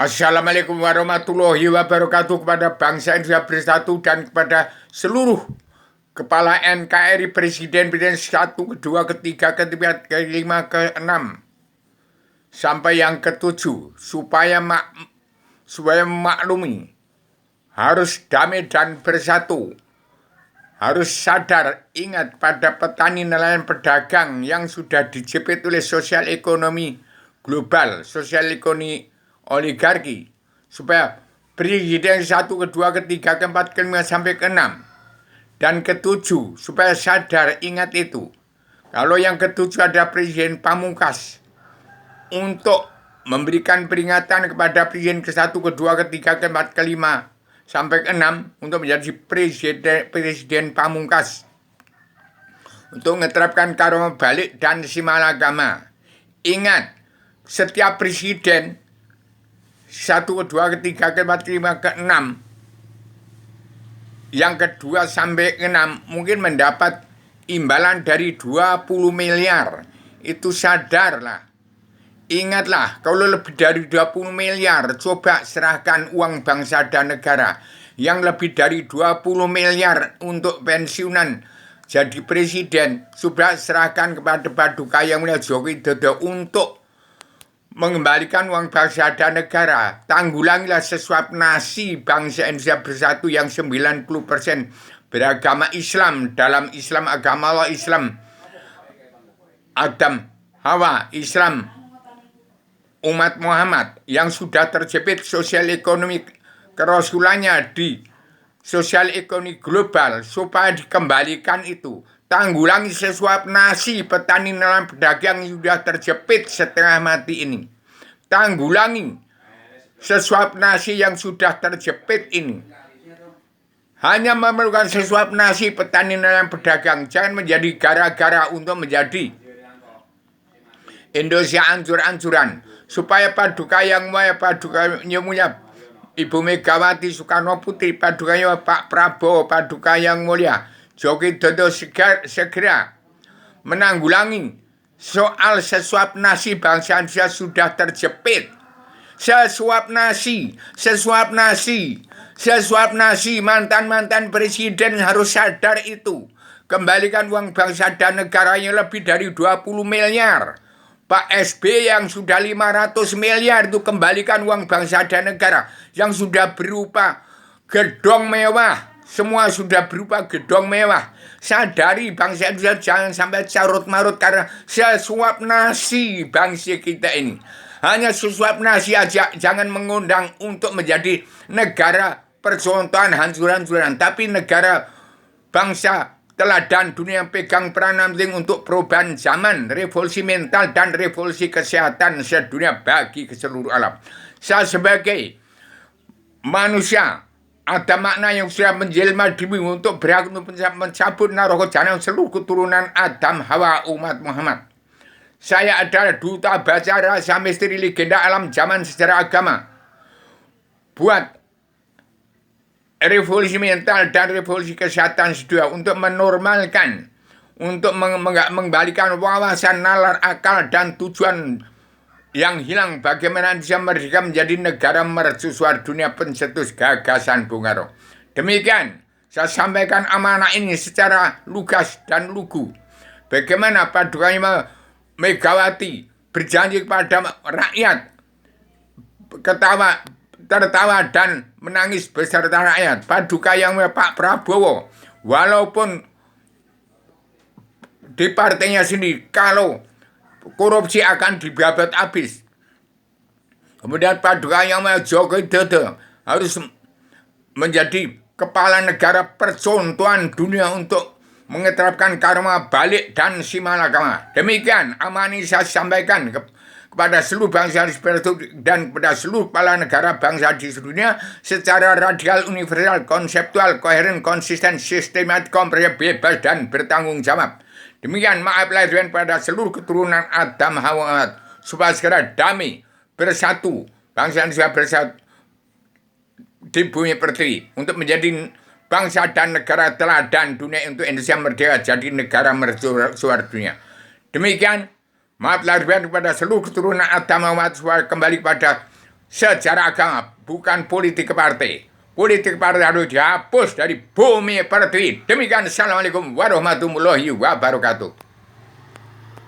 Assalamualaikum warahmatullahi wabarakatuh kepada bangsa Indonesia bersatu dan kepada seluruh kepala NKRI, Presiden 1, kedua, ketiga, keempat, kelima, keenam, sampai yang ketujuh, supaya memaklumi harus damai dan bersatu. Harus sadar, ingat pada petani, nelayan, pedagang yang sudah dijepit oleh sosial ekonomi global, sosial ekonomi oligarki, supaya presiden 1, kedua, ketiga, keempat, kelima, sampai keenam, dan ketujuh, supaya sadar, ingat itu. Kalau yang ketujuh ada presiden pamungkas, untuk memberikan peringatan kepada presiden ke-1, kedua, ketiga, keempat, kelima, sampai keenam, untuk menjadi presiden pamungkas, untuk menerapkan karma balik dan simalagama. Ingat, setiap presiden 1, kedua, ketiga, keempat, kelima, keenam, yang kedua sampai keenam mungkin mendapat imbalan dari 20 miliar. Itu sadarlah. Ingatlah, kalau lebih dari 20 miliar, coba serahkan uang bangsa dan negara. Yang lebih dari 20 miliar untuk pensiunan jadi presiden, coba serahkan kepada Paduka Yang Mulia Joko Widodo untuk mengembalikan uang bangsa dan negara. Tanggulangilah sesuap nasi bangsa Indonesia bersatu yang 90% beragama Islam. Dalam Islam, agama Allah Islam, Adam, Hawa, Islam, umat Muhammad yang sudah terjepit sosial ekonomi kerasulannya di sosial ekonomi global, supaya dikembalikan itu. Tanggulangi sesuap nasi petani, nelayan, pedagang yang sudah terjepit setengah mati ini. Tanggulangi sesuap nasi yang sudah terjepit ini. Hanya memerlukan sesuap nasi petani, nelayan, pedagang. Jangan menjadi gara-gara untuk menjadi Indonesia ancur-ancuran. Supaya Paduka Yang Mulia, Paduka Yang Mulia Ibu Megawati Soekarno Putri, Paduka Yang Mulia Pak Prabowo, Paduka Yang Mulia Joko Widodo segera menanggulangi soal sesuap nasi bangsa Indonesia sudah terjepit. Sesuap nasi, mantan-mantan presiden harus sadar itu. Kembalikan uang bangsa dan negaranya lebih dari 20 miliar. Pak SB yang sudah 500 miliar itu kembalikan uang bangsa dan negara. Yang sudah berupa gedung mewah. Semua sudah berupa gedung mewah. Sadari bangsa Indonesia jangan sampai carut-marut karena sesuap nasi bangsa kita ini. Hanya sesuap nasi aja, jangan mengundang untuk menjadi negara percontohan hancur-hancuran. Tapi negara bangsa teladan dunia yang pegang peranan penting untuk perubahan zaman, revolusi mental dan revolusi kesehatan sedunia bagi keseluruh alam. Saya sebagai manusia ada makna yang sudah menjelma di bumi untuk berhak untuk mencabut naroh jahanam seluruh keturunan Adam, Hawa, umat Muhammad. Saya adalah duta baca rahasia misteri legenda alam zaman sejarah agama. Buat revolusi mental dan revolusi kesehatan sedunia untuk menormalkan, untuk mengembalikan wawasan, nalar, akal, dan tujuan yang hilang, bagaimana Indonesia merdeka menjadi negara mercusuar dunia pencetus gagasan Bung Karno. Demikian saya sampaikan amanah ini secara lugas dan lugu. Bagaimana Paduka Megawati berjanji kepada rakyat, tertawa dan menangis beserta rakyat. Paduka Yang Mulia Pak Prabowo, walaupun di partainya sendiri kalau korupsi akan dibabat habis. Kemudian Paduka Yang Mulia Joko Widodo harus menjadi kepala negara percontohan dunia untuk mengeterapkan karma balik dan simalakama. Demikian amanah saya sampaikan kepada seluruh bangsa dan kepada seluruh kepala negara bangsa di seluruh dunia secara radikal, universal, konseptual, koheren, konsisten, sistematik, komprehensif, bebas, dan bertanggung jawab. Demikian maaf lahir pada seluruh keturunan Adam, Hawa, supaya segera damai, bersatu, bangsa Indonesia bersatu di bumi pertiwi untuk menjadi bangsa dan negara teladan dunia untuk Indonesia merdeka jadi negara mercusuar dunia. Demikian maaf lahir kepada seluruh keturunan Adam, Hawa, supaya kembali pada secara agama, bukan politik partai. Politik partai harus dihapus dari bumi pertiwi. Demikian, Assalamualaikum warahmatullahi wabarakatuh.